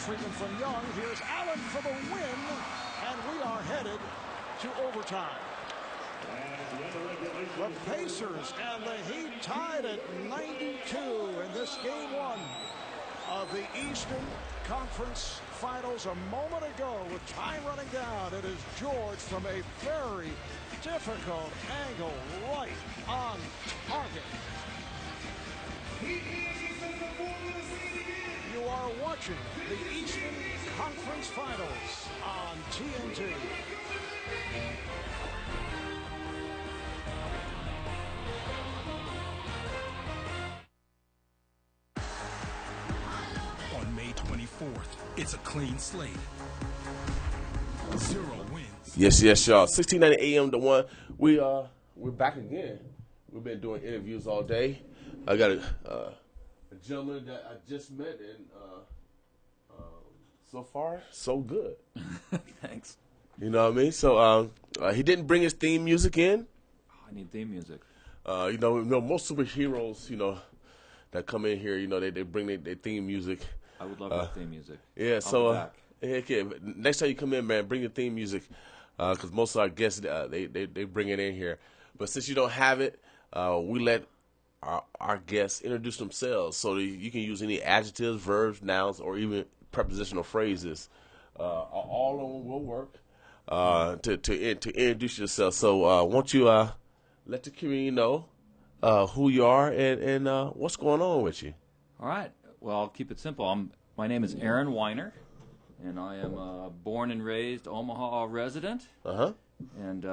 treatment from Young. Here's Allen for the win, and we are headed to overtime. The Pacers and the Heat tied at 92 in this game one of the Eastern Conference Finals. A moment ago, with time running down, it is George from a very difficult angle, right on target. You are watching the Eastern Conference Finals on TNT. On May 24th, it's a clean slate. 0 wins. Yes, y'all. 1690 AM to 1. We're back again. We've been doing interviews all day. I got a gentleman that I just met, and so far, so good. Thanks. You know what I mean? So he didn't bring his theme music in. I need theme music. You know, most superheroes, that come in here, they bring their theme music. I would love that theme music. Yeah, I'll be back. heck yeah. Next time you come in, man, bring your theme music, because most of our guests, they bring it in here. But since you don't have it, we let our guests introduce themselves, so that you can use any adjectives, verbs, nouns, or even prepositional phrases. All of them will work to introduce yourself. So won't you let the community know who you are and what's going on with you? All right. Well, I'll keep it simple. My name is Aaron Weiner, and I am a born and raised Omaha resident. Uh-huh. And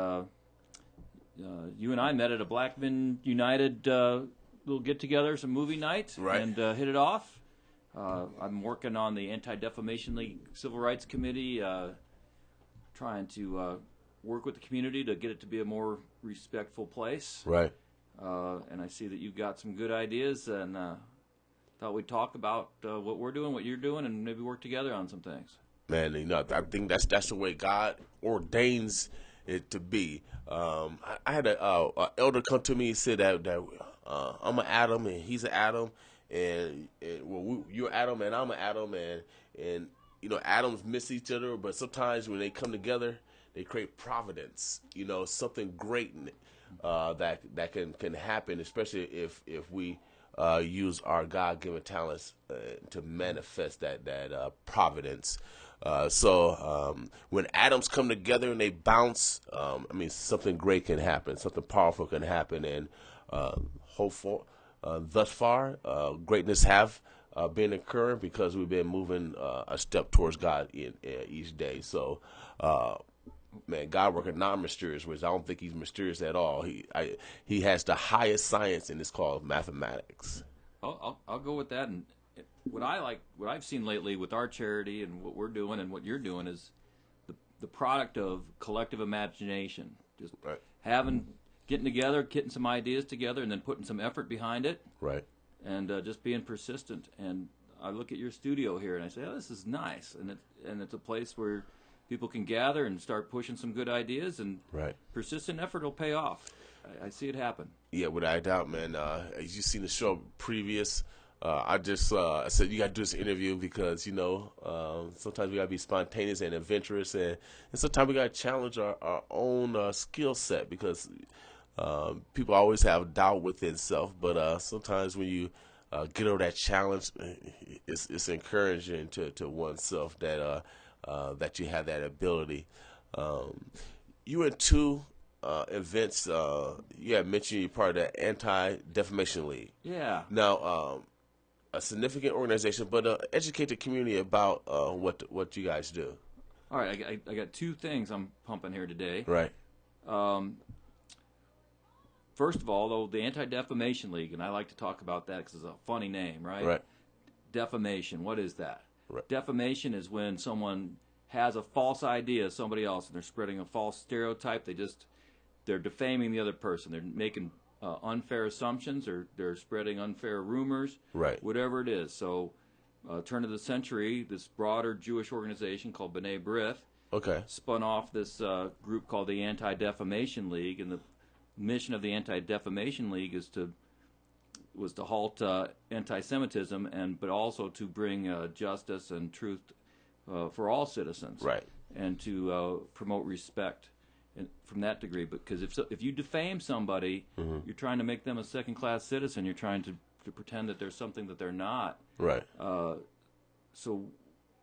you and I met at a Blackman United little get-together, some movie night, right, and hit it off. I'm working on the Anti-Defamation League Civil Rights Committee, trying to work with the community to get it to be a more respectful place. Right. And I see that you've got some good ideas, and thought we'd talk about what we're doing, what you're doing, and maybe work together on some things. Man, I think that's the way God ordains it to be. I had a elder come to me and said that I'm an atom and he's an atom, and you're Adam and I'm an atom, and atoms miss each other, but sometimes when they come together, they create providence. Something great that can happen, especially if we use our God-given talents to manifest that providence. So when atoms come together and they bounce, something great can happen, something powerful can happen, and hopeful. Thus far, greatness have been occurring because we've been moving a step towards God each day. So, man, God working non-mysterious ways. I don't think he's mysterious at all. He has the highest science, and it's called mathematics. I'll go with that. And what I've seen lately with our charity and what we're doing and what you're doing is the product of collective imagination. Just right. Getting together, getting some ideas together, and then putting some effort behind it. Right. And just being persistent. And I look at your studio here and I say, oh, this is nice. And it's a place where people can gather and start pushing some good ideas, and right. persistent effort will pay off. I see it happen. Yeah, without a doubt, man. As you seen the show previous, I said you got to do this interview because sometimes we got to be spontaneous and adventurous, and sometimes we got to challenge our own skill set, because people always have doubt within self, but sometimes when you get over that challenge, it's encouraging to oneself that that you have that ability. You were in two events. You had mentioned you're part of the Anti-Defamation League. Yeah. Now, a significant organization, but educate the community about what you guys do. All right, I got two things I'm pumping here today. Right. First of all, though, the Anti-Defamation League, and I like to talk about that because it's a funny name, right? Right. Defamation, what is that? Right. Defamation is when someone has a false idea of somebody else and they're spreading a false stereotype. They're defaming the other person. They're making unfair assumptions, or they're spreading unfair rumors. Right. Whatever it is. So, turn of the century, this broader Jewish organization called B'nai B'rith spun off this group called the Anti-Defamation League, and the mission of the Anti-Defamation League is to was to halt anti-Semitism, but also to bring justice and truth for all citizens, Right. and to promote respect from that degree. Because if you defame somebody, you're trying to make them a second-class citizen. You're trying to pretend that there's something that they're not. Right. So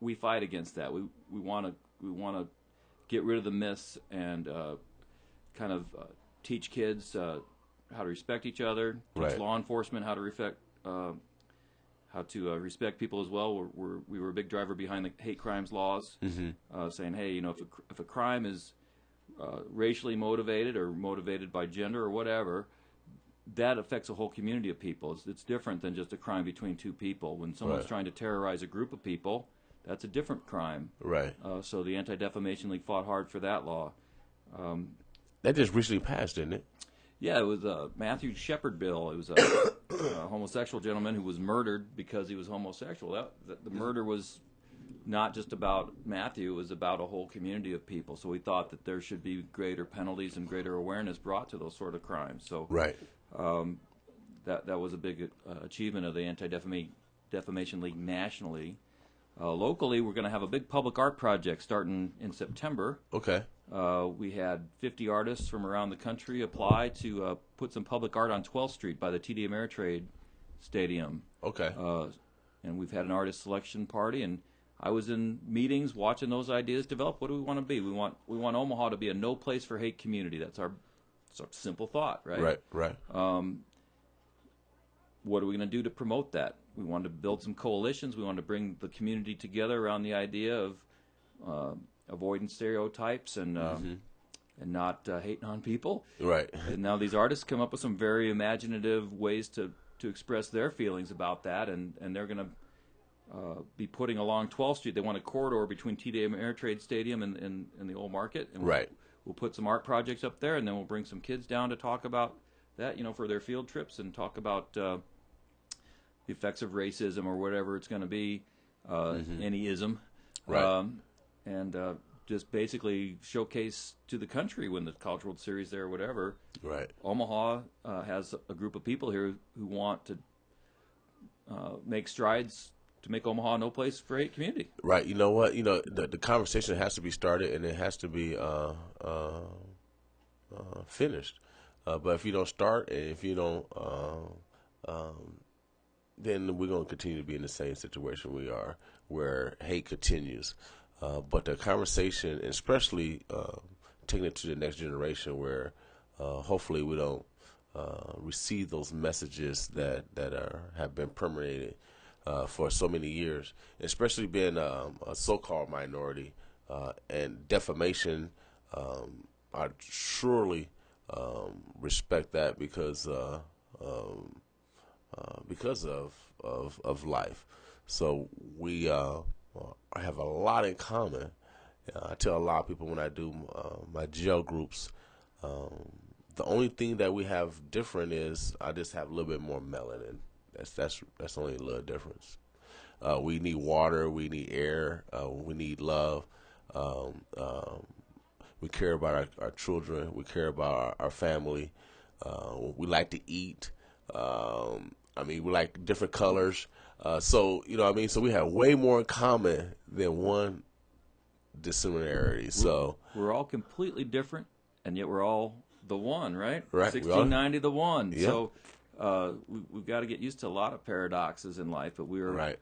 we fight against that. We want to get rid of the myths and kind of teach kids how to respect each other. Teach law enforcement how to respect people as well. We were a big driver behind the hate crimes laws, saying, hey, if a crime is racially motivated or motivated by gender or whatever, that affects a whole community of people. It's different than just a crime between two people. When someone's trying to terrorize a group of people, that's a different crime. Right. So the Anti-Defamation League fought hard for that law. That just recently passed, didn't it? Yeah, it was a Matthew Shepard bill. It was a homosexual gentleman who was murdered because he was homosexual. The murder was not just about Matthew, it was about a whole community of people. So we thought that there should be greater penalties and greater awareness brought to those sort of crimes. So that was a big achievement of the Anti-Defamation League nationally. Locally, we're going to have a big public art project starting in September. Okay. We had 50 artists from around the country apply to put some public art on 12th Street by the TD Ameritrade Stadium. Okay. And we've had an artist selection party, and I was in meetings watching those ideas develop. What do we want to be? We want Omaha to be a no place for hate community. That's our simple thought, right? Right. What are we going to do to promote that? We wanted to build some coalitions. We wanted to bring the community together around the idea of avoiding stereotypes and not hating on people. Right. And now these artists come up with some very imaginative ways to express their feelings about that, and they're going to be putting along 12th Street. They want a corridor between TD Ameritrade Stadium and the old market. And we'll put some art projects up there, and then we'll bring some kids down to talk about that, for their field trips, and talk about the effects of racism or whatever it's going to be, any ism. Right. And just basically showcase to the country when the College World Series there or whatever. Right. Omaha has a group of people here who want to make strides to make Omaha no place for hate community. Right. You know what? The conversation has to be started, and it has to be finished. But if you don't start, and if you don't, then we're going to continue to be in the same situation we are, where hate continues. But the conversation, especially taking it to the next generation, where hopefully we don't receive those messages that have been permeated for so many years, especially being a so-called minority, and defamation. I surely respect that because of life. So we have a lot in common. I tell a lot of people when I do my jail groups, the only thing that we have different is I just have a little bit more melanin. That's only a little difference. We need water, we need air, we need love. We care about our children. We care about our family. We like to eat. We like different colors. So we have way more in common than one dissimilarity. So we're all completely different, and yet we're all the one, right? Right. 1690, the one. Yeah. So we've got to get used to a lot of paradoxes in life, but right.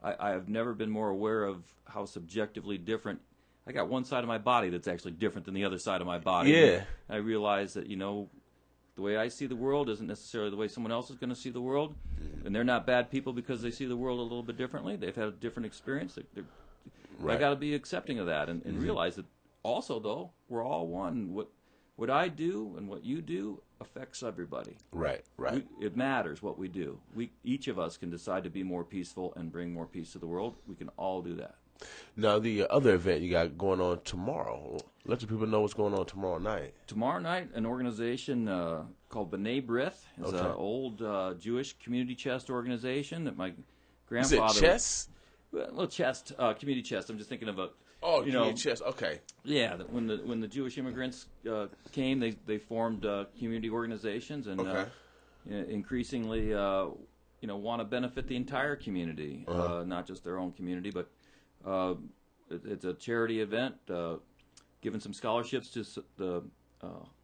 I have never been more aware of how subjectively different. I got one side of my body that's actually different than the other side of my body. Yeah. I realize that, the way I see the world isn't necessarily the way someone else is going to see the world. Mm-hmm. And they're not bad people because they see the world a little bit differently. They've had a different experience. Right. I got to be accepting of that and realize that also, though, we're all one. What I do and what you do affects everybody. Right. It matters what we do. Each of us can decide to be more peaceful and bring more peace to the world. We can all do that. Now, the other event you got going on tomorrow, let the people know what's going on tomorrow night. Tomorrow night, an organization called B'nai B'rith. It's an old Jewish community chest organization that my grandfather... Is it chess? Well, chest, community chest. I'm just thinking of a... Oh, community chest, okay. Yeah, when the Jewish immigrants came, they formed community organizations, and increasingly, want to benefit the entire community, not just their own community. But it's a charity event, giving some scholarships to the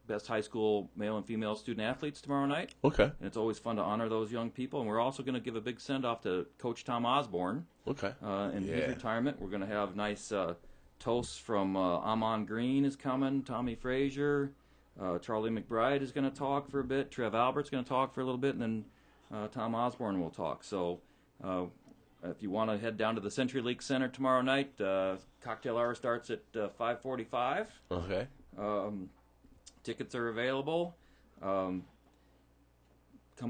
best high school male and female student athletes tomorrow night. Okay. And it's always fun to honor those young people. And we're also going to give a big send-off to Coach Tom Osborne. Okay. In his retirement. We're going to have nice toasts from Amon Green is coming, Tommy Frazier, Charlie McBride is going to talk for a bit, Trev Albert's going to talk for a little bit, and then Tom Osborne will talk. So if you want to head down to the CenturyLink Center tomorrow night, cocktail hour starts at 5:45. Okay. Tickets are available. Come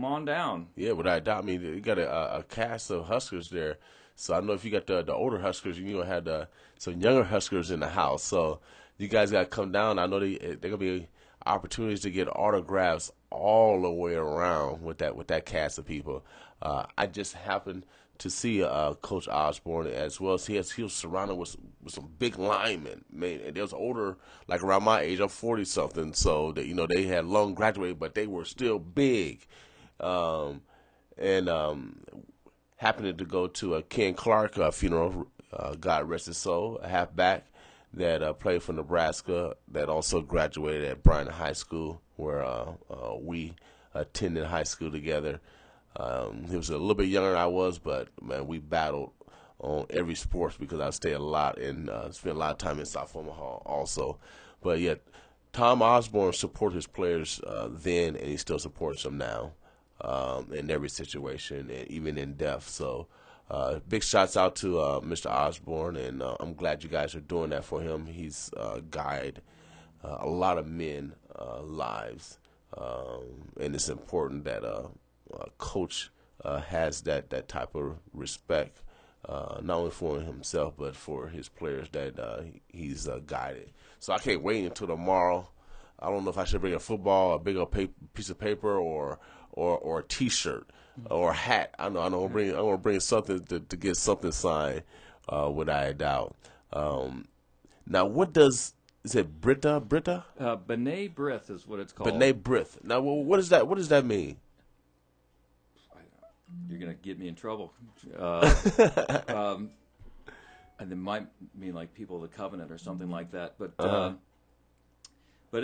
on down. Yeah, without doubt. I mean, you got a cast of Huskers there. So I know if you got the older Huskers, you're going to have some younger Huskers in the house. So you guys got to come down. I know they're going to be opportunities to get autographs all the way around with that cast of people. I just happened to see Coach Osborne as well. He was surrounded with some big linemen. Man, and they was older, like around my age. I'm 40-something, so they had long graduated, but they were still big. Happened to go to a Ken Clark funeral, God rest his soul, a halfback that played for Nebraska, that also graduated at Bryan High School, where we attended high school together. He was a little bit younger than I was, but man, we battled on every sport because I stayed a lot and spent a lot of time in South Omaha also. But yet, Tom Osborne supported his players then, and he still supports them now in every situation, and even in death. So big shouts out to Mr. Osborne, and I'm glad you guys are doing that for him. He's guided a lot of men lives, and it's important that coach has that type of respect, not only for himself but for his players that he's guided. So I can't wait until tomorrow. I don't know if I should bring a football, a big old piece of paper, or a T-shirt or a hat. I know. I'm gonna bring something to get something signed, without a doubt. Now, what is it? Britta? B'nai B'rith is what it's called. B'nai B'rith. Now, what does that mean? You're going to get me in trouble. And it might mean like people of the covenant or something like that. But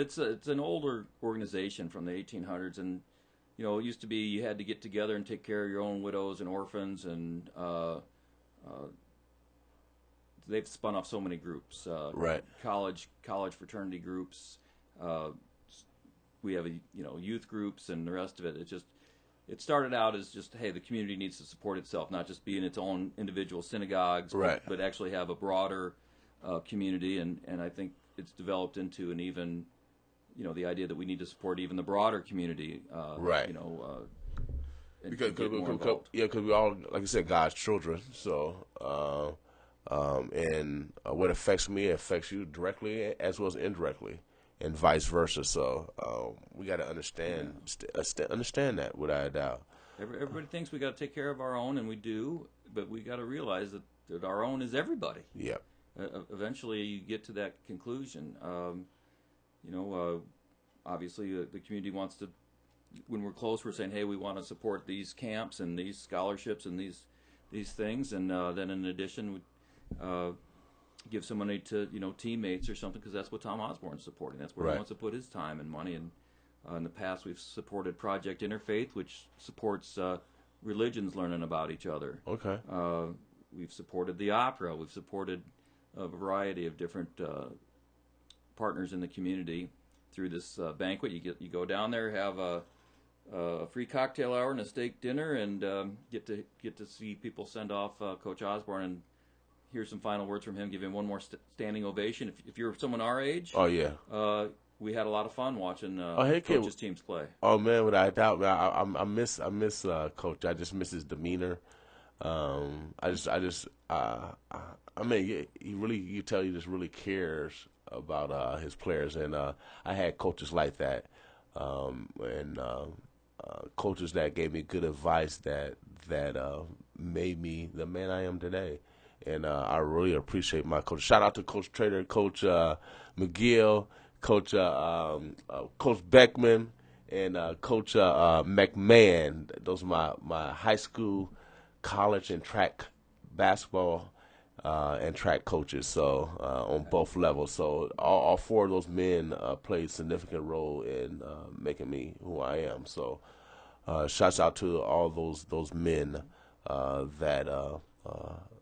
it's an older organization from the 1800s, and it used to be you had to get together and take care of your own widows and orphans, and they've spun off so many groups. Right. College fraternity groups. We have youth groups and the rest of it. It started out as just, hey, the community needs to support itself, not just be in its own individual synagogues, right, but actually have a broader community. And I think it's developed into an even, the idea that we need to support even the broader community. Right. Because we all, like I said, God's children. So, and what affects me affects you directly as well as indirectly, and vice versa. So we got to understand that without a doubt. Everybody thinks we got to take care of our own, and we do, but we got to realize that our own is everybody. Yeah. Eventually, you get to that conclusion. Obviously, the community wants to. When we're close, we're saying, hey, we want to support these camps and these scholarships and these things, and then in addition, give some money to teammates or something, because that's what Tom Osborne's supporting. That's where right, he wants to put his time and money. And in the past, we've supported Project Interfaith, which supports religions learning about each other. Okay. We've supported the opera. We've supported a variety of different partners in the community through this banquet. You go down there, have a free cocktail hour and a steak dinner, and get to see people send off Coach Osborne and hear some final words from him. Give him one more standing ovation. If you're someone our age, oh yeah, we had a lot of fun watching Coach's teams play. Oh man, without a doubt, man, I miss Coach. I just miss his demeanor. You tell he just really cares about his players, and I had coaches like that, and coaches that gave me good advice that made me the man I am today. And I really appreciate my coach. Shout out to Coach Trader, Coach McGill, Coach Beckman, and Coach McMahon. Those are my high school, college, and track basketball and track coaches. So on both levels. So all four of those men played a significant role in making me who I am. So shouts out to all those men that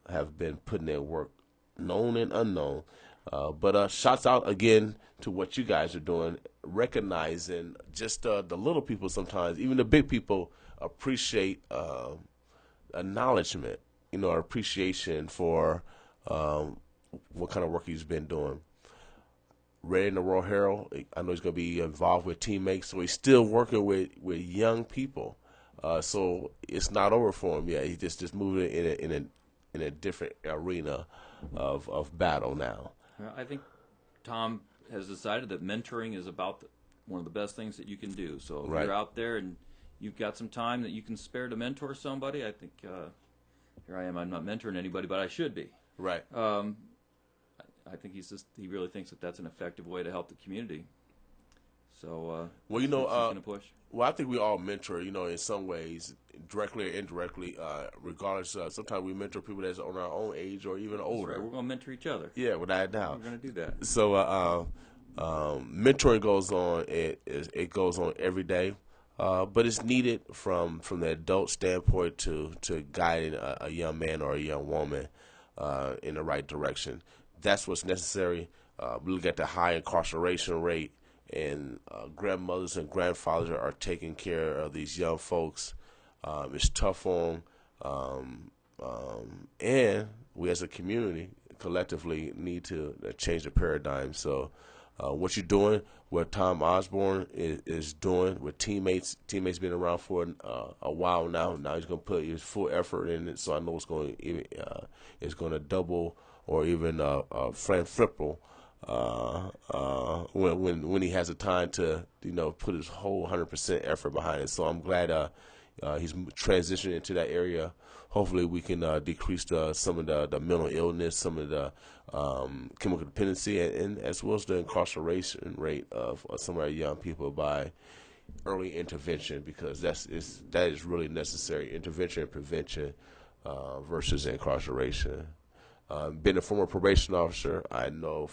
have been putting in work, known and unknown. But shouts out again to what you guys are doing, recognizing just the little people sometimes, even the big people appreciate acknowledgement, appreciation for what kind of work he's been doing. Ray in the Royal Herald, I know he's going to be involved with teammates, so he's still working with young people. So it's not over for him yet. He's just moving in a different arena of battle now. I think Tom has decided that mentoring is about one of the best things that you can do. So if Right. you're out there and you've got some time that you can spare to mentor somebody, I think here I am. I'm not mentoring anybody, but I should be. Right. I think he really thinks that that's an effective way to help the community. So Well, he's going to push. Well, I think we all mentor, in some ways, directly or indirectly, regardless. Sometimes we mentor people that's on our own age or even older. Right. We're going to mentor each other. Yeah, without a doubt. We're going to do that. So mentoring goes on. It goes on every day, but it's needed from the adult standpoint to guiding a young man or a young woman in the right direction. That's what's necessary. We look at the high incarceration rate, and grandmothers and grandfathers are taking care of these young folks. It's tough on them, and we as a community collectively need to change the paradigm. So what you're doing, what Tom Osborne is doing with teammates been around for a while now. Now he's going to put his full effort in it, so I know it's going to double or even Frank Flipple when he has the time to put his whole 100% effort behind it. So I'm glad he's transitioning into that area. Hopefully we can decrease some of the mental illness, some of the chemical dependency, and as well as the incarceration rate of some of our young people by early intervention, because that is really necessary. Intervention and prevention versus incarceration. Being a former probation officer, I know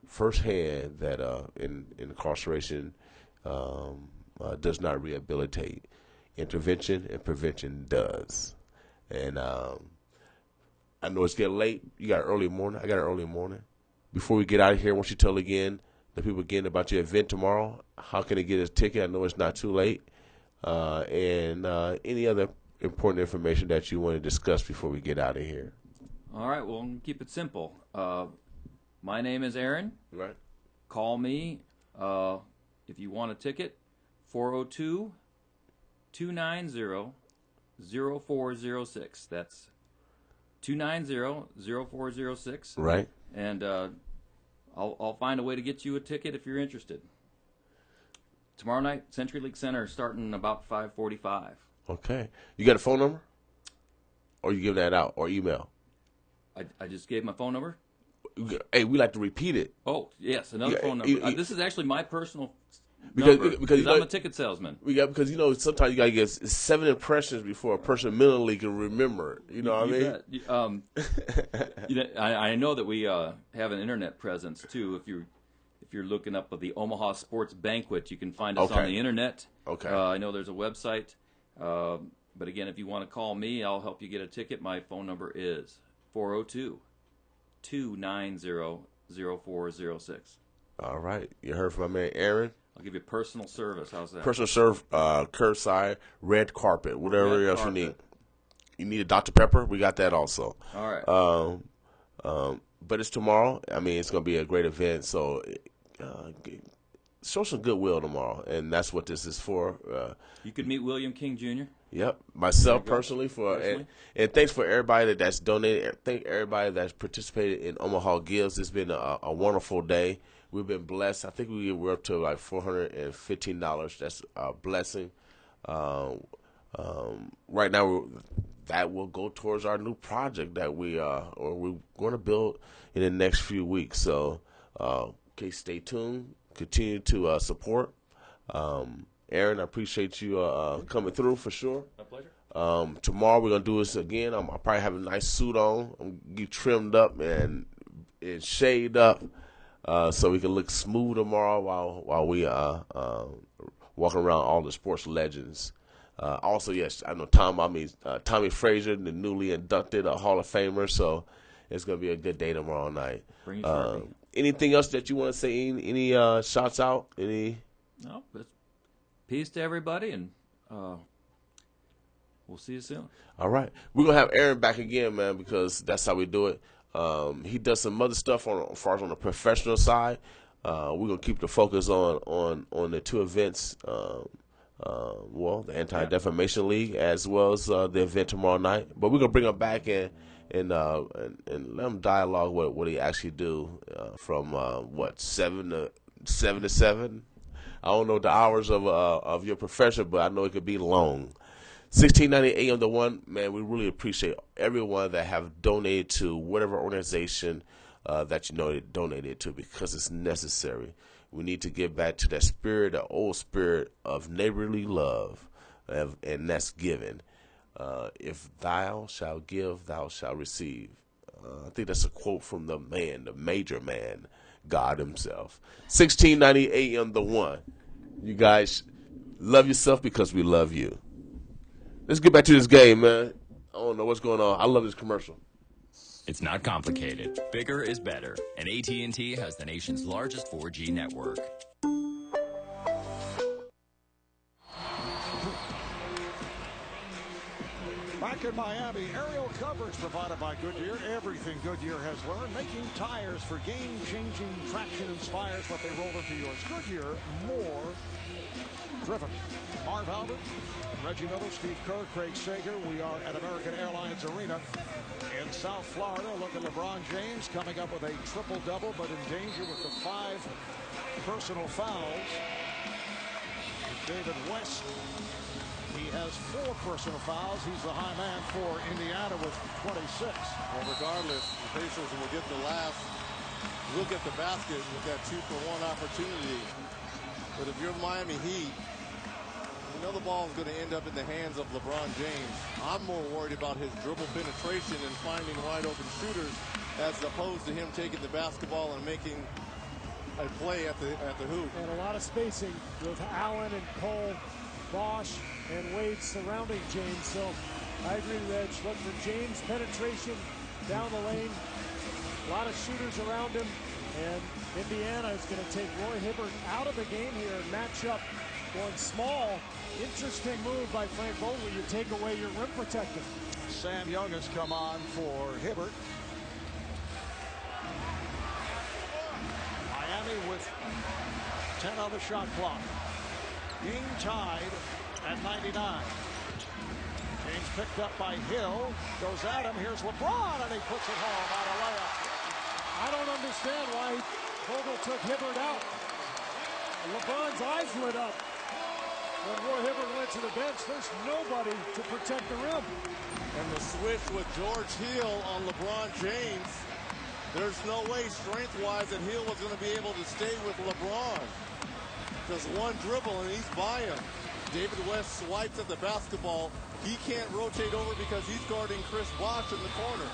firsthand that incarceration does not rehabilitate. Intervention and prevention does. And I know it's getting late. You got an early morning. I got an early morning. Before we get out of here, I want you to tell again the people again about your event tomorrow. How can they get a ticket? I know it's not too late. And any other important information that you want to discuss before we get out of here. All right, well, keep it simple. My name is Aaron. Right. Call me if you want a ticket, 402-290-0406. That's 290-0406. Right. And I'll find a way to get you a ticket if you're interested. Tomorrow night, Century League Center, starting about 5:45. Okay. You got a phone number? Or you give that out or email? I just gave my phone number. Hey, we like to repeat it. Oh, yes, another phone number. This is actually my personal Because number, because I'm a ticket salesman. Because sometimes you gotta get 7 impressions before a person mentally can remember it. You know what I mean? I know that we have an internet presence too. If you're looking up the Omaha Sports Banquet, you can find us on the internet. Okay. I know there's a website. But again, if you want to call me, I'll help you get a ticket. My phone number is 402-290-0406. All right. You heard from my man Aaron. I'll give you personal service. How's that? Personal serve, curbside, red carpet, whatever else you need. You need a Dr. Pepper? We got that also. All right. But it's tomorrow. I mean, it's going to be a great event. So show some goodwill tomorrow, and that's what this is for. You could meet William King Jr. Yep, myself personally and thanks for everybody that's donated. Thank everybody that's participated in Omaha Gives. It's been a wonderful day. We've been blessed. I think we're up to like $415. That's a blessing. Right now, that will go towards our new project that we're going to build in the next few weeks. So, okay, stay tuned. Continue to support. Aaron, I appreciate you coming through for sure. My pleasure. Tomorrow we're gonna do this again. I'll probably have a nice suit on. I'm gonna get trimmed up and shaved up, so we can look smooth tomorrow while we walking around all the sports legends. Also, yes, I know Tommy Frazier, the newly inducted Hall of Famer. So it's gonna be a good day tomorrow night. Bring your Anything else that you want to say? Any shots out? Any? No, but peace to everybody, and we'll see you soon. All right. We're going to have Aaron back again, man, because that's how we do it. He does some other stuff as far as on the professional side. We're going to keep the focus on the two events, the Anti-Defamation League as well as the event tomorrow night. But we're going to bring him back and let him dialogue what he actually do from, 7 to 7? I don't know the hours of your profession, but I know it could be long. 1690 AM to 1, man, we really appreciate everyone that have donated to whatever organization that you know they donated to, because it's necessary. We need to get back to that spirit, the old spirit of neighborly love, and that's giving. If thou shalt give, thou shalt receive. I think that's a quote from the major man, God himself. 1690 AM the 1. You guys love yourself because we love you. Let's get back to this game, man. I don't know what's going on. I love this commercial. It's not complicated. Bigger is better. And AT&T has the nation's largest 4G network. Back in Miami, aerial coverage provided by Goodyear. Everything Goodyear has learned. Making tires for game-changing traction inspires what they roll into yours. Goodyear, more driven. Marv Albert, Reggie Miller, Steve Kerr, Craig Sager. We are at American Airlines Arena in South Florida. Look at LeBron James coming up with a triple-double, but in danger with the 5 personal fouls. David West, he has 4 personal fouls. He's the high man for Indiana with 26. Well, regardless, the Pacers will get the last look at the basket with that 2-for-1 opportunity. But if you're Miami Heat, you know the ball is going to end up in the hands of LeBron James. I'm more worried about his dribble penetration and finding wide open shooters as opposed to him taking the basketball and making a play at the hoop. And a lot of spacing with Allen and Cole, Bosch, and Wade surrounding James. So I agree with Edge. Look for James penetration down the lane. A lot of shooters around him. And Indiana is going to take Roy Hibbert out of the game here and match up going small. Interesting move by Frank Vogel. You take away your rim protector. Sam Young has come on for Hibbert. Miami with 10 on the shot clock. Game tied at 99. James picked up by Hill. Goes at him. Here's LeBron, and he puts it home on a layup. I don't understand why Vogel took Hibbert out. LeBron's eyes lit up. When Roy Hibbert went to the bench, there's nobody to protect the rim. And the switch with George Hill on LeBron James, there's no way strength-wise that Hill was going to be able to stay with LeBron. Just one dribble and he's by him. David West swipes at the basketball. He can't rotate over because he's guarding Chris Bosh in the corner.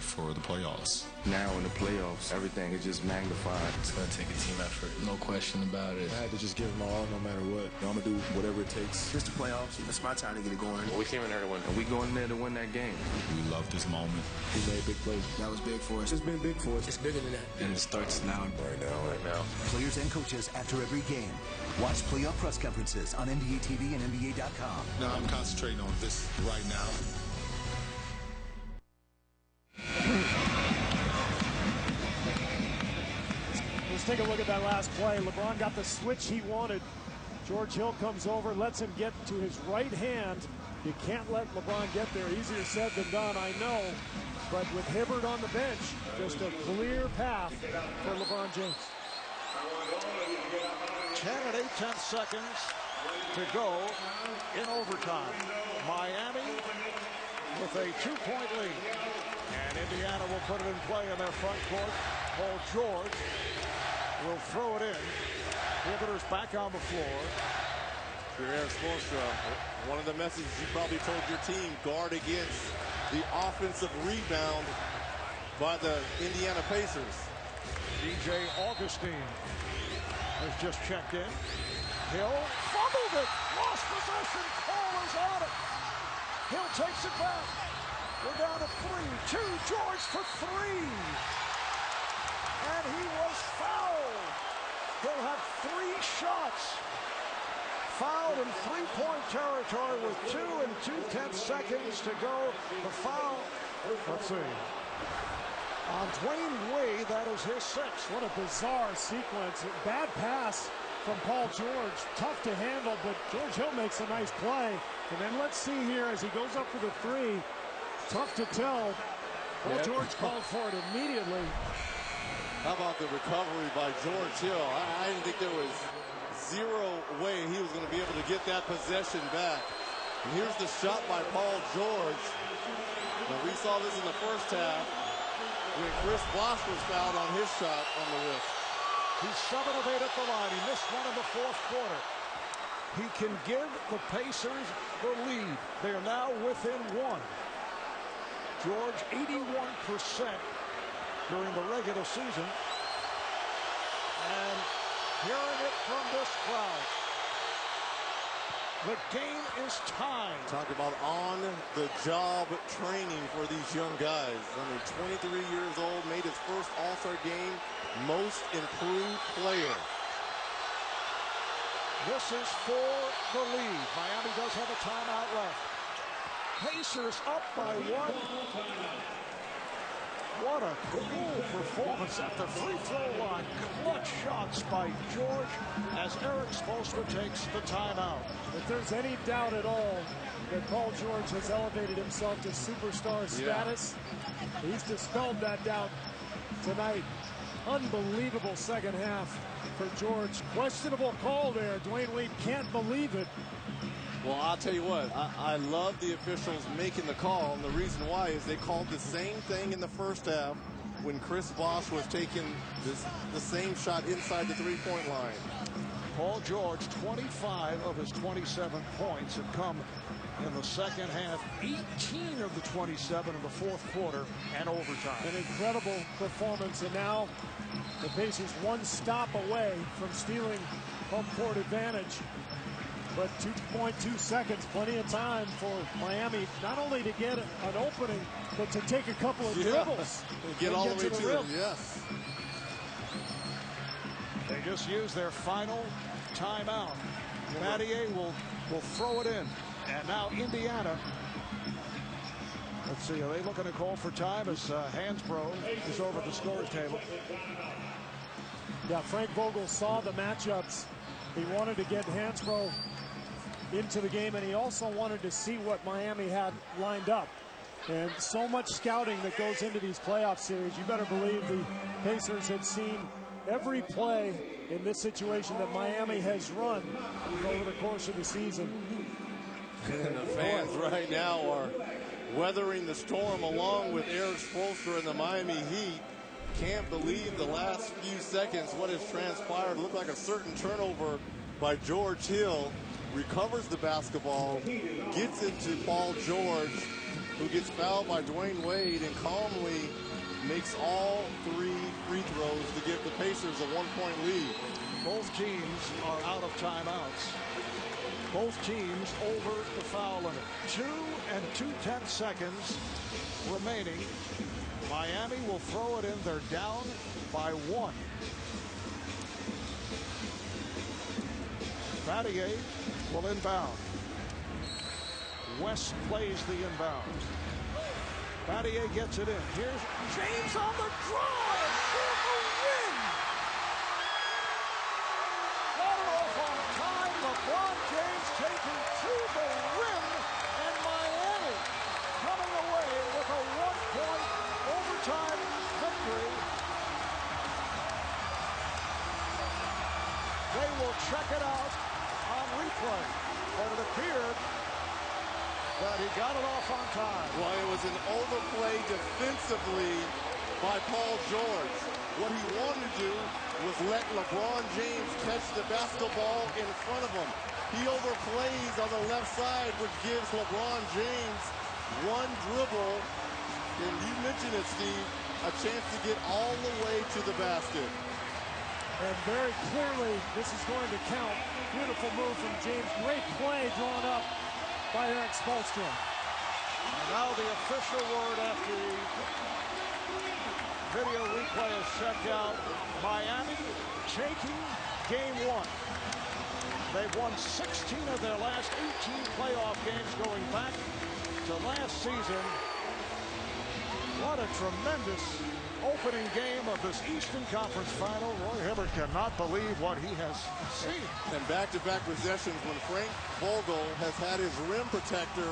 For the playoffs. Now in the playoffs, everything is just magnified. It's going to take a team effort, no question about it. I had to just give them all no matter what. I'm going to do whatever it takes. It's the playoffs. That's my time to get it going. Well, we came in there to win, and we go in there to win that game. We love this moment. We made big plays. That was big for us. It's been big for us. It's bigger than that. And it starts now. Right now. Players and coaches after every game. Watch playoff press conferences on NBA TV and NBA.com. No, I'm concentrating on this right now. take a look at that last play. LeBron got the switch he wanted. George Hill comes over, lets him get to his right hand. You can't let LeBron get there. Easier said than done, I know. But with Hibbert on the bench, just a clear path for LeBron James. 10 and 8/10 seconds to go in overtime. Miami with a 2-point lead. And Indiana will put it in play in their front court. Paul George will throw it in. Hibbert back on the floor. Eric Spoelstra, one of the messages you probably told your team, guard against the offensive rebound by the Indiana Pacers. DJ Augustine has just checked in. Hill fumbled it, lost possession, Cole is on it. Hill takes it back. We're down to 3, 2, George for 3. And he was fouled. He'll have 3 shots. Fouled in 3-point territory with 2 and 2/10 seconds to go. The foul, let's see, on Dwayne Wade, that is his 6th. What a bizarre sequence. Bad pass from Paul George. Tough to handle, but George Hill makes a nice play. And then let's see here as he goes up for the 3. Tough to tell. Paul George called for it immediately. How about the recovery by George Hill? I didn't think there was zero way he was going to be able to get that possession back. And here's the shot by Paul George. Now, we saw this in the first half when Chris Bosh was fouled on his shot on the wrist. He's 7 of 8 at the line. He missed one in the 4th quarter. He can give the Pacers the lead. They are now within 1. George, 81% during the regular season. And hearing it from this crowd, the game is tied. Talk about on-the-job training for these young guys. Under 23 years old, made his first All-Star game, most improved player. This is for the lead. Miami does have a timeout left. Pacers up by 1. What a cool performance at the free throw line. Clutch shots by George as Eric Spoelstra takes the timeout. If there's any doubt at all that Paul George has elevated himself to superstar status, he's dispelled that doubt tonight. Unbelievable second half for George. Questionable call there. Dwayne Wade can't believe it. Well, I'll tell you what, I love the officials making the call, and the reason why is they called the same thing in the first half when Chris Bosh was taking the same shot inside the 3-point line. Paul George, 25 of his 27 points have come in the second half. 18 of the 27 in the 4th quarter and overtime. An incredible performance, and now the Pacers 1 stop away from stealing home court advantage. But 2.2 seconds, plenty of time for Miami, not only to get an opening, but to take a couple of dribbles. Get all the way to the rim. Yes. They just used their final timeout. Atty will throw it in. And now Indiana. Let's see, are they looking to call for time as Hansbrough is over at the scorer's table? Yeah, Frank Vogel saw the matchups. He wanted to get Hansbrough into the game, and he also wanted to see what Miami had lined up. And so much scouting that goes into these playoff series. You better believe the Pacers had seen every play in this situation that Miami has run over the course of the season. And the fans right now are weathering the storm along with Eric Spoelstra and the Miami Heat. Can't believe the last few seconds what has transpired. Looked like a certain turnover by George Hill. Recovers the basketball, gets it to Paul George, who gets fouled by Dwayne Wade and calmly makes all 3 free throws to give the Pacers a 1-point lead. Both teams are out of timeouts. Both teams over the foul limit. 2 and 2/10 seconds remaining. Miami will throw it in. They're down by 1. Atty will inbound. West plays the inbound. Atty gets it in. Here's James on the drive for the win. play. But it appeared that he got it off on time. Well, it was an overplay defensively by Paul George. What he wanted to do was let LeBron James catch the basketball in front of him. He overplays on the left side, which gives LeBron James one dribble, and you mentioned it, Steve, a chance to get all the way to the basket. And very clearly, this is going to count. Beautiful move from James. Great play drawn up by Eric Spoelstra. And now the official word after the video replay is checked out. Miami taking game one. They've won 16 of their last 18 playoff games going back to last season. What a tremendous opening game of this Eastern Conference Final. Roy Hibbert cannot believe what he has seen. And back-to-back possessions when Frank Vogel has had his rim protector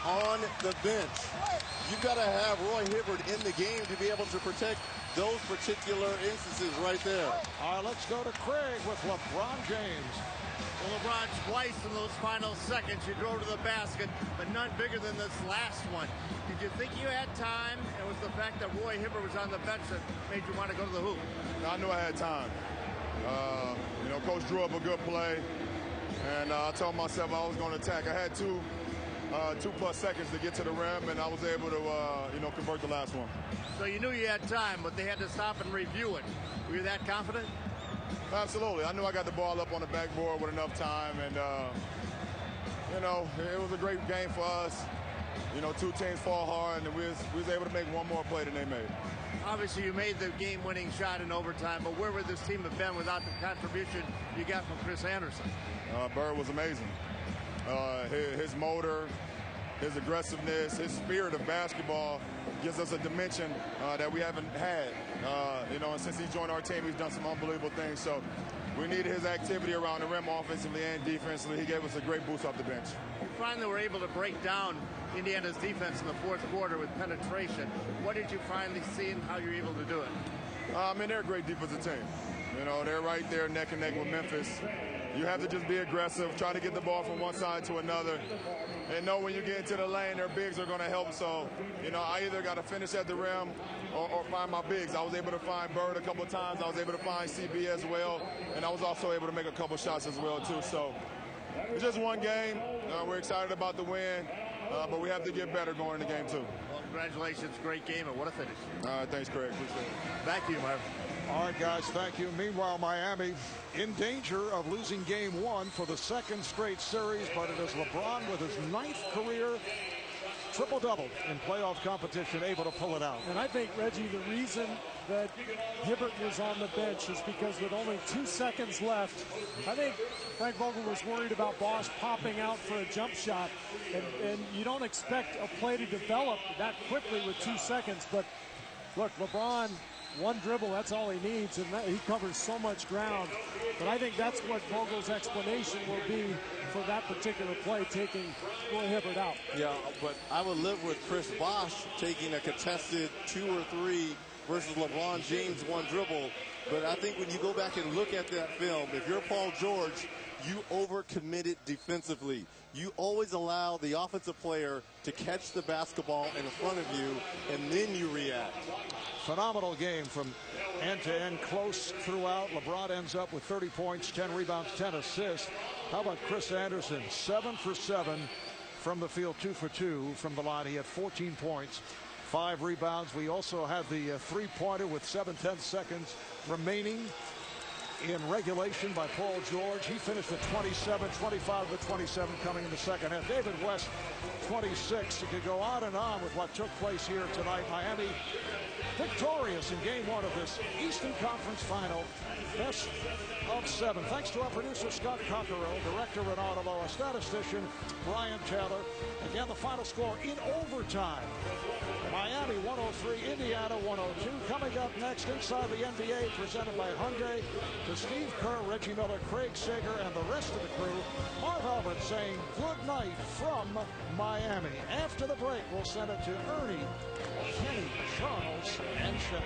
on the bench. You've got to have Roy Hibbert in the game to be able to protect those particular instances right there. All right, let's go to Craig with LeBron James. Well, LeBron, twice in those final seconds, you drove to the basket, but none bigger than this last one. Did you think you had time? It was the fact that Roy Hibbert was on the bench that made you want to go to the hoop. I knew I had time. You know, Coach drew up a good play, and I told myself I was going to attack. I had two plus seconds to get to the rim, and I was able to, you know, convert the last one. So you knew you had time, but they had to stop and review it. Were you that confident? Absolutely. I knew I got the ball up on the backboard with enough time, and, you know, it was a great game for us. You know, two teams fall hard, and we was able to make one more play than they made. Obviously, you made the game-winning shot in overtime, but where would this team have been without the contribution you got from Chris Anderson? Bird was amazing. His motor, his aggressiveness, his spirit of basketball gives us a dimension that we haven't had. You know, and since he joined our team, he's done some unbelievable things. So we needed his activity around the rim offensively and defensively. He gave us a great boost off the bench. You finally were able to break down Indiana's defense in the fourth quarter with penetration. What did you finally see and how you're able to do it? I mean, they're a great defensive team. You know, they're right there neck and neck with Memphis. You have to just be aggressive, try to get the ball from one side to another, and know when you get into the lane, their bigs are going to help. So, you know, I either got to finish at the rim or find my bigs. I was able to find Bird a couple of times. I was able to find CB as well, and I was also able to make a couple shots as well, too. So it's just one game. We're excited about the win, but we have to get better going in the game, too. Well, congratulations. Great game, and what a finish. Thanks, Craig. Appreciate it. Back to you, Marv. All right, guys, thank you. Meanwhile, Miami in danger of losing game one for the second straight series, but it is LeBron with his 9th career triple-double in playoff competition, able to pull it out. And I think, Reggie, the reason that Hibbert was on the bench is because with only 2 seconds left, I think Frank Vogel was worried about Bosch popping out for a jump shot, and you don't expect a play to develop that quickly with 2 seconds, but look, LeBron, one dribble, that's all he needs, and he covers so much ground. But I think that's what Vogel's explanation will be for that particular play, taking Roy Hibbert out. Yeah, but I would live with Chris Bosch taking a contested 2 or 3 versus LeBron James one dribble. But I think when you go back and look at that film, if you're Paul George, you overcommitted defensively. You always allow the offensive player to catch the basketball in front of you, and then you react. Phenomenal game from end to end, close throughout. LeBron ends up with 30 points, 10 rebounds, 10 assists. How about Chris Anderson? 7 for 7 from the field, 2 for 2 from the line. He had 14 points, 5 rebounds. We also had the three-pointer with 7/10 seconds remaining in regulation by Paul George. He finished at 27, 25 to 27 coming in the second half. David West, 26. You could go on and on with what took place here tonight. Miami victorious in game one of this Eastern Conference Final. Best of 7. Thanks to our producer, Scott Cockerell, director Renato Loa, statistician Brian Taylor. Again, the final score in overtime. Miami 103, Indiana 102. Coming up next, Inside the NBA, presented by Hyundai. To Steve Kerr, Reggie Miller, Craig Sager, and the rest of the crew, Marv Albert saying good night from Miami. After the break, we'll send it to Ernie, Kenny, Charles, and Shaq.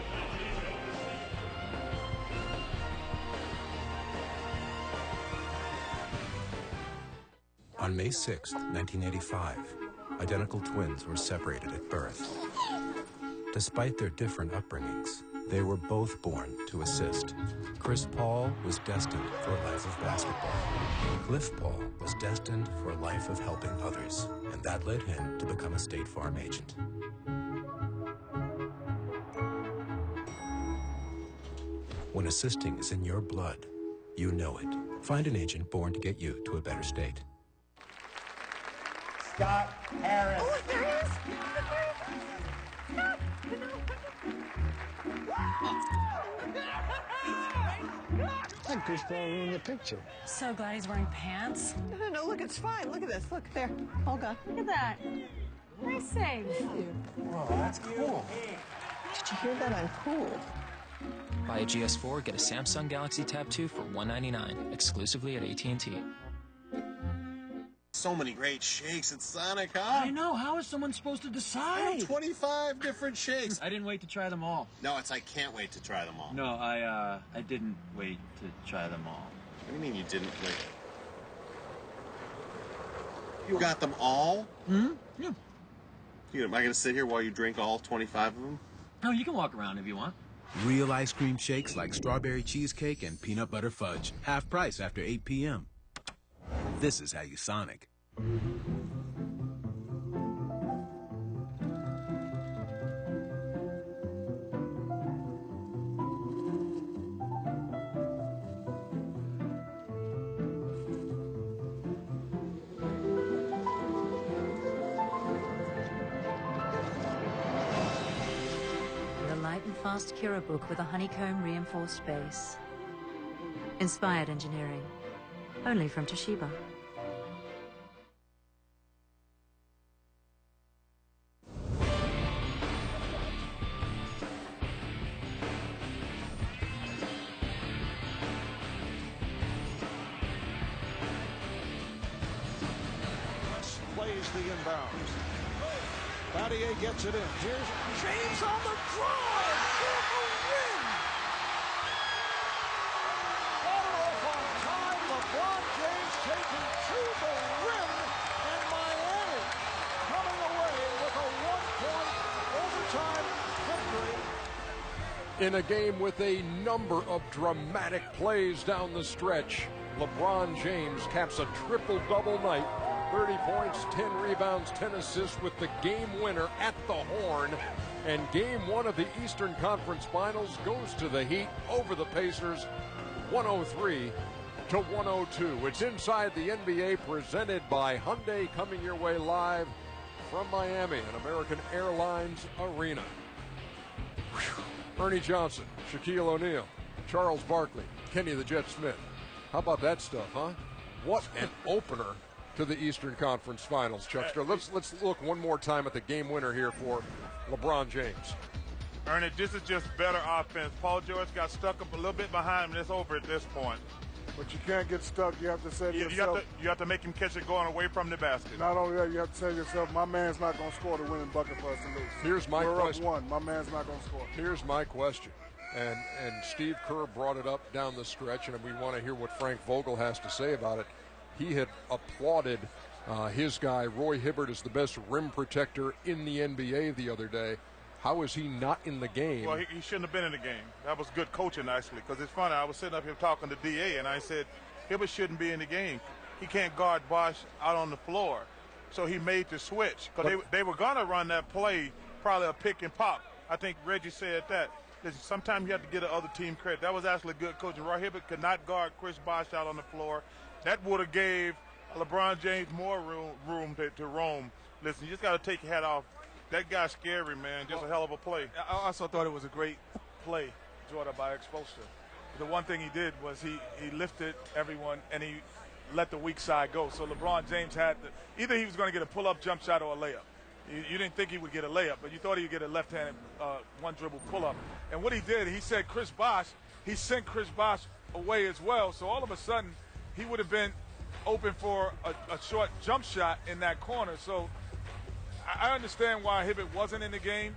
On May 6, 1985, identical twins were separated at birth. Despite their different upbringings, they were both born to assist. Chris Paul was destined for a life of basketball. Cliff Paul was destined for a life of helping others, and that led him to become a State Farm agent. When assisting is in your blood, you know it. Find an agent born to get you to a better state. Scott Harris. Oh, there he is. I think Chris Paul ruined the picture. So glad he's wearing pants. No, look, it's fine. Look at this. Look, there. Olga. Look at that. Nice save. Whoa, that's cool. Did you hear that? I'm cool. Buy a GS4, get a Samsung Galaxy Tab 2 for $199, exclusively at AT&T. So many great shakes at Sonic, huh? I know. How is someone supposed to decide? 25 different shakes. I didn't wait to try them all. No, it's I can't wait to try them all. No, I didn't wait to try them all. What do you mean you didn't wait? You got them all? Hmm? Yeah. Am I going to sit here while you drink all 25 of them? No, you can walk around if you want. Real ice cream shakes like strawberry cheesecake and peanut butter fudge. Half price after 8 p.m. This is how you Sonic. Fast Cura book with a honeycomb reinforced base. Inspired engineering. Only from Toshiba. Plays the inbounds. Atty gets it in. Here's James on the drive for the win. Ball off on time. LeBron James taking to the rim, and Miami coming away with a 1-point overtime victory. In a game with a number of dramatic plays down the stretch, LeBron James caps a triple-double night. 30 points, 10 rebounds, 10 assists with the game winner at the horn. And game one of the Eastern Conference Finals goes to the Heat over the Pacers, 103-102. It's Inside the NBA presented by Hyundai, coming your way live from Miami and American Airlines Arena. Whew. Ernie Johnson, Shaquille O'Neal, Charles Barkley, Kenny the Jet Smith. How about that stuff, huh? What an opener to the Eastern Conference Finals, Chuckster. Let's look one more time at the game winner here for LeBron James. Ernie, this is just better offense. Paul George got stuck up a little bit behind him, and it's over at this point. But you can't get stuck. You have to say to yourself. You have to make him catch it going away from the basket. Not only that, you have to say to yourself, my man's not going to score the winning bucket for us to lose. Here's my question. We're up 1. My man's not going to score. Here's my question. And Steve Kerr brought it up down the stretch, and we want to hear what Frank Vogel has to say about it. He had applauded his guy, Roy Hibbert, is the best rim protector in the NBA the other day. How is he not in the game? Well, he shouldn't have been in the game. That was good coaching, actually, because it's funny. I was sitting up here talking to DA, and I said, Hibbert shouldn't be in the game. He can't guard Bosh out on the floor. So he made the switch, because they were going to run that play, probably a pick and pop. I think Reggie said that. Listen, sometimes you have to get the other team credit. That was actually good coaching. Roy Hibbert could not guard Chris Bosh out on the floor. That would have gave LeBron James more room to roam. Listen, you just got to take your hat off. That guy's scary, man. Just a hell of a play. I also thought it was a great play, Jordan, by Exposure. The one thing he did was he lifted everyone and he let the weak side go. So LeBron James had either he was going to get a pull-up jump shot or a layup. You didn't think he would get a layup, but you thought he would get a left-handed one-dribble pull-up. And what he did, he said Chris Bosh, he sent Chris Bosh away as well. So all of a sudden, he would have been open for a short jump shot in that corner. So I understand why Hibbert wasn't in the game,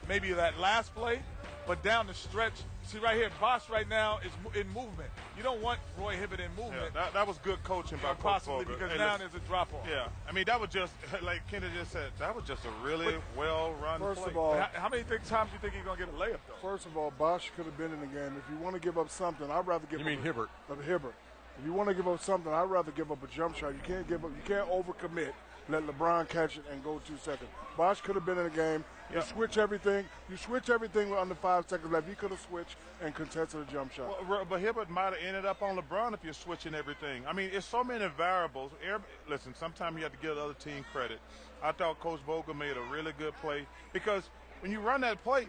maybe that last play, but down the stretch, See right here, Bosch right now is in movement. You don't want Roy Hibbert in movement. Yeah, that was good coaching by Coach possibly Vogel. because Hey, now listen, there's a drop-off. Yeah, I mean, that was just, like Kenny just said, that was just a really well-run play. First of all, how many times do you think he's going to get a layup, though? First of all, Bosch could have been in the game. If you want to give up something, I'd rather give You mean Hibbert? Hibbert. If you want to give up something, I'd rather give up a jump shot. You can't overcommit. Let LeBron catch it and go 2 seconds. Bosch could have been in the game. You switch everything. You switch everything with under 5 seconds left. He could have switched and contested a jump shot. Well, but Hibbert might have ended up on LeBron if you're switching everything. I mean, it's so many variables. Listen, sometimes you have to give the other team credit. I thought Coach Vogel made a really good play because when you run that play,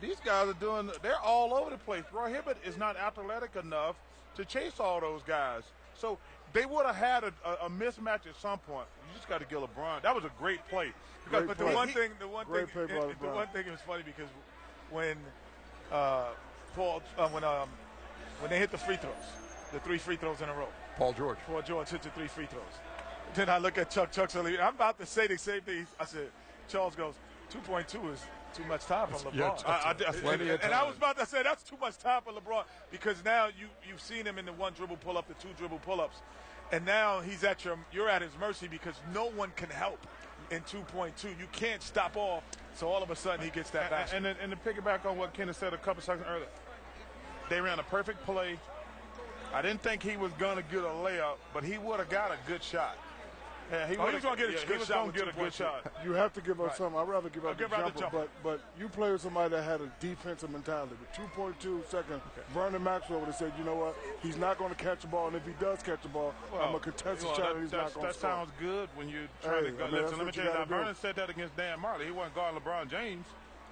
these guys they're all over the place. Roy Hibbert is not athletic enough to chase all those guys. So they would have had a mismatch at some point. You just got to get LeBron. That was a great play. But the one thing is funny because when when they hit the free throws, the 3 free throws in a row. Paul George hits the 3 free throws. Then I look at Chuck Sully. I'm about to say the same thing. I said, Charles goes, 2.2 is too much time for LeBron. Yeah, I was about to say that's too much time for LeBron because now you've seen him in the 1 dribble pull up, the 2 dribble pull ups, and now you're at his mercy because no one can help in 2.2. You can't stop off. So all of a sudden he gets that basket. And to piggyback on what Kenneth said a couple seconds earlier, they ran a perfect play. I didn't think he was going to get a layup, but he would have got a good shot. Yeah, he was going to get a good shot. You have to give up something. I'd rather give up the jumper. But you play with somebody that had a defensive mentality. With 2.2 seconds, Vernon Maxwell would have said, you know what, he's not going to catch the ball, and if he does catch the ball, I'm going to contest the shot, and he's not going to score. That sounds good when you're trying to go. Listen, let me tell you, Vernon said that against Dan Marley. He wasn't guarding LeBron James.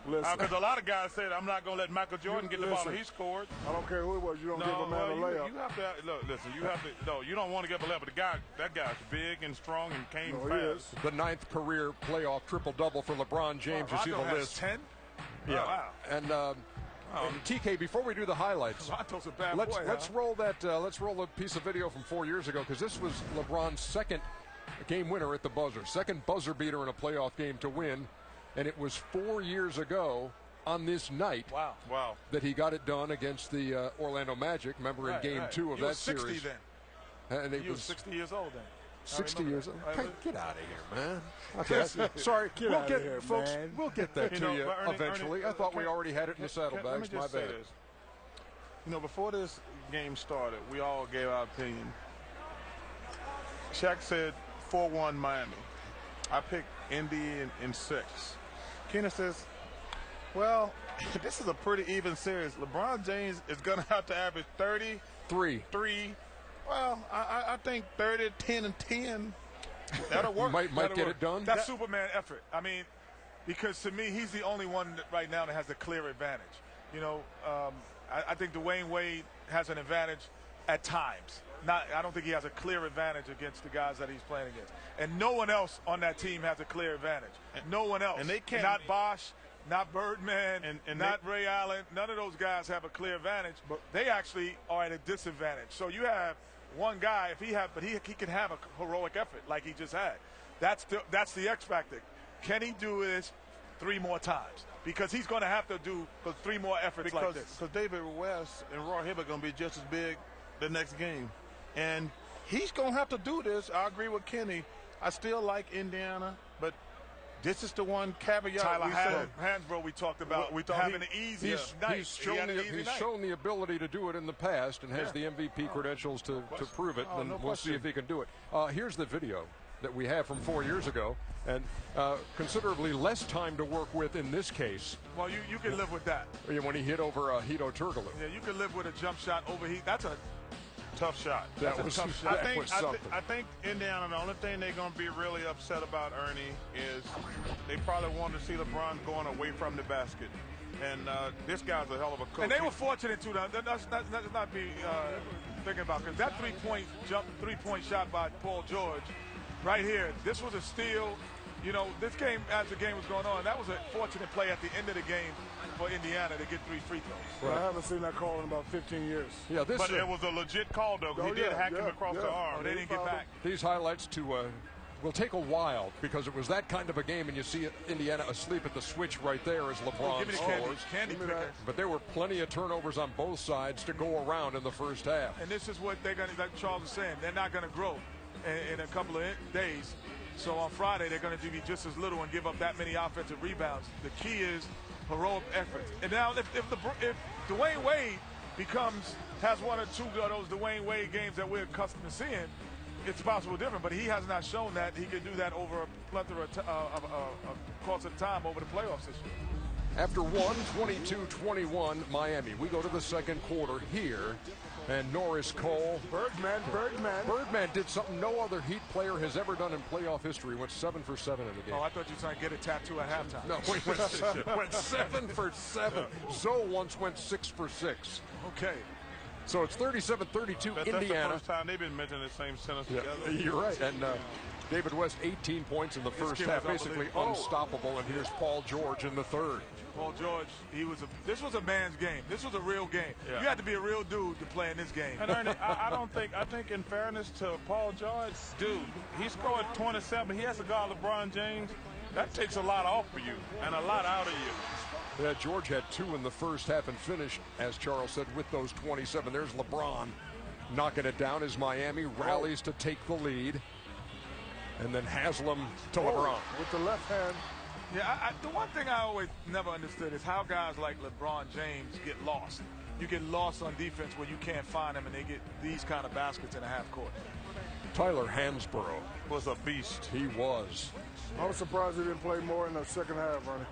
Because a lot of guys said, I'm not going to let Michael Jordan get the ball, and he scored. I don't care who it was. You don't give a man a layup. You have to, look, listen, you don't want to give a layup, but that guy's big and strong and came fast. The 9th career playoff triple-double for LeBron James. You see the list. 10? Yeah. Oh, wow. And TK, before we do the highlights, Toronto's a bad boy, let's roll a piece of video from 4 years ago because this was LeBron's second game winner at the buzzer, second buzzer beater in a playoff game to win. And it was 4 years ago on this night that he got it done against the Orlando Magic. Remember in Game 2 of that series. He was 60 then. And he was 60 years old then. 60 years old? Get out of here, man. Okay. Sorry. Folks, we'll get that to you eventually. Ernie, I thought we already had it in the saddlebags. My bad. Before this game started, we all gave our opinion. Shaq said 4-1 Miami. I picked Indy in 6. Kenneth says, well, this is a pretty even series. LeBron James is going to have to average 33. Well, I think 30, 10, and 10. That'll work. Might get it done. That's Superman effort. I mean, because to me, he's the only one right now that has a clear advantage. I think Dwayne Wade has an advantage at times. I don't think he has a clear advantage against the guys that he's playing against. And no one else on that team has a clear advantage. No one else. And they can't. Not Bosch, not Birdman, and not Ray Allen. None of those guys have a clear advantage. But they actually are at a disadvantage. So you have one guy, but he can have a heroic effort like he just had. That's the X factor. Can he do this 3 more times? Because he's going to have to do 3 more efforts like this. Because David West and Roy Hibbert are going to be just as big the next game. And he's going to have to do this. I agree with Kenny. I still like Indiana, but this is the one caveat. Tyler Hansbrough, we talked about having an easier night. He's shown the ability to do it in the past and has the MVP credentials to prove it. And we'll see if he can do it. Here's the video that we have from 4 years ago, and considerably less time to work with in this case. Well, you can live with that. When he hit over Hito Turkoglu. Yeah, you can live with a jump shot over heat. That's a tough shot. That was something. I think Indiana, the only thing they're going to be really upset about, Ernie, is they probably want to see LeBron going away from the basket. And this guy's a hell of a coach. And they were fortunate, too. That's not be thinking about, because that three-point shot by Paul George right here, this was a steal. This game, as the game was going on, that was a fortunate play at the end of the game for Indiana to get 3 free throws. Right. I haven't seen that call in about 15 years. Yeah, but it was a legit call, though. He did hack him across the arm. They didn't get back. These highlights to will take a while because it was that kind of a game, and you see Indiana asleep at the switch right there as LeBron give me the scores. candy picker. But there were plenty of turnovers on both sides to go around in the first half. And this is what they're going to, like Charles was saying, they're not going to grow in a couple of days. So on Friday, they're going to be just as little and give up that many offensive rebounds. The key is heroic efforts. And now if Dwayne Wade has one or two of those Dwayne Wade games that we're accustomed to seeing, it's possible different, but he has not shown that he can do that over a plethora of course of time over the playoffs this year. After 22-21, Miami. We go to the second quarter here, and Norris Cole. Birdman did something no other Heat player has ever done in playoff history. Went 7 for 7 in the game. Oh, I thought you were trying to get a tattoo at halftime. No, he went 7 for 7. Zoe once went 6 for 6. Okay. So it's 37-32 That's Indiana. the first time they've been mentioning the same sentence together. You're right. And David West, 18 points in the first half, basically unstoppable. And here's Paul George in the third. Paul George, this was a man's game. This was a real game. Yeah. You had to be a real dude to play in this game. And Ernie, I think in fairness to Paul George, dude, he scored 27. He has to guard LeBron James. That takes a lot off for you and a lot out of you. Yeah, George had 2 in the first half and finished, as Charles said, with those 27. There's LeBron knocking it down as Miami rallies to take the lead. And then Haslam to LeBron. With the left hand. Yeah, the one thing I always never understood is how guys like LeBron James get lost. You get lost on defense where you can't find them, and they get these kind of baskets in a half court. Tyler Hansborough was a beast. He was. I was surprised he didn't play more in the second half, Ronnie.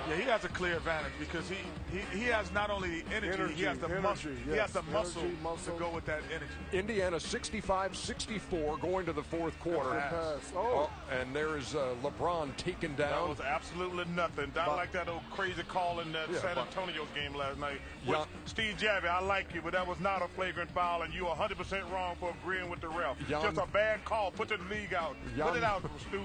Yeah, he has a clear advantage because he has not only the energy, he has the muscle. Yes. He has the muscle to go with that energy. Indiana 65-64 going to the fourth quarter. And there's LeBron taken down. That was absolutely nothing. Not like that old crazy call in that San Antonio game last night. Steve Javie, I like you, but that was not a flagrant foul, and you're 100% wrong for agreeing with the ref. Just a bad call. Put the league out. Put it out, Stu.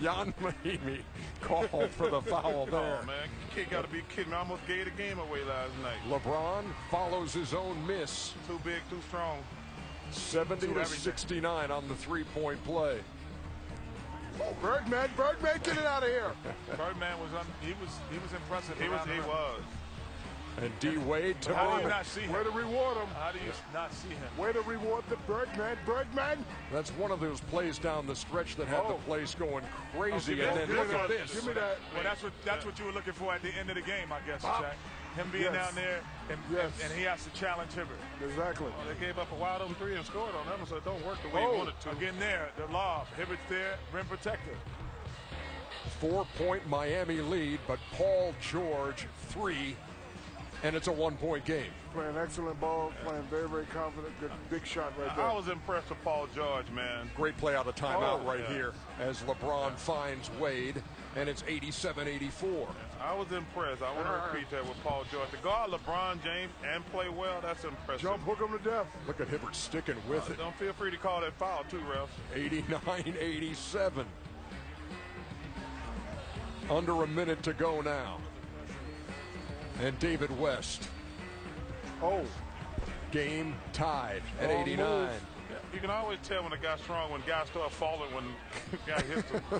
Jan Mahimi called for the foul there. Oh, man. Kid got to be kidding me. I almost gave the game away last night. LeBron follows his own miss. Too big, too strong. 70-69 on the three-point play. Birdman, get it out of here. Birdman he was impressive. He was. And D. Wade to How do you not see him? Way to reward him. How do you not see him? Way to reward the Birdman. That's one of those plays down the stretch that had the place going crazy. And then look at this. Give me that. Well, that's what you were looking for at the end of the game, I guess, Jack. Him being down there, and he has to challenge Hibbert. Exactly. Well, they gave up a wide open 3 and scored on them, so it don't work the way he wanted to. Again there, the lob. Hibbert's there, rim protector. 4-point Miami lead, but Paul George 3. And it's a 1-point game. Playing excellent ball, playing very, very confident. Good big shot right there. I was impressed with Paul George, man. Great play out of timeout here as LeBron finds Wade, and it's 87-84. I was impressed. I want to repeat that with Paul George. To guard LeBron James and play well, that's impressive. Jump, hook him to death. Look at Hibbert sticking with it. Don't feel free to call that foul, too, refs. 89-87. Under a minute to go now. And David West. Game tied at 89. You can always tell when a guy's strong when guys start falling when a guy hits them.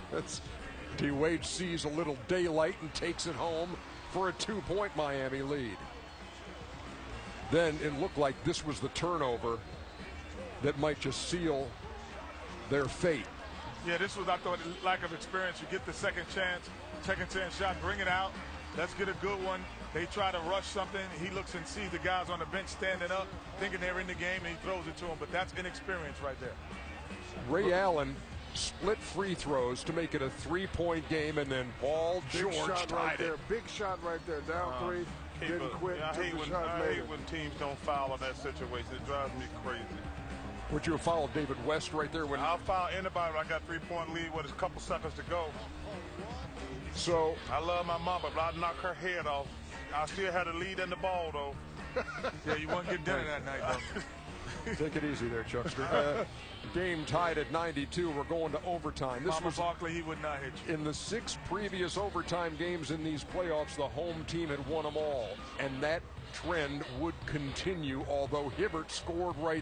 D. Wade sees a little daylight and takes it home for a 2-point Miami lead. Then it looked like this was the turnover that might just seal their fate. Yeah, this was, I thought, lack of experience. You get the second chance shot, bring it out. Let's get a good one. They try to rush something. He looks and sees the guys on the bench standing up, thinking they're in the game, and he throws it to them. But that's inexperience right there. Ray Allen split free throws to make it a 3-point game, and then Paul George tied it. Big shot right there. Down 3. Didn't quit. I hate when teams don't foul in that situation. It drives me crazy. Would you have fouled David West right there? I'll foul anybody when I got 3-point lead with a couple seconds to go. So I love my mama, but I'd knock her head off. I still had a lead in the ball, though. Yeah, you wouldn't get dinner that night, though. Take it easy there, Chuckster. Game tied at 92. We're going to overtime. This was Barkley. He would not hit you. In the 6 previous overtime games in these playoffs, the home team had won them all, and that trend would continue. Although Hibbert scored right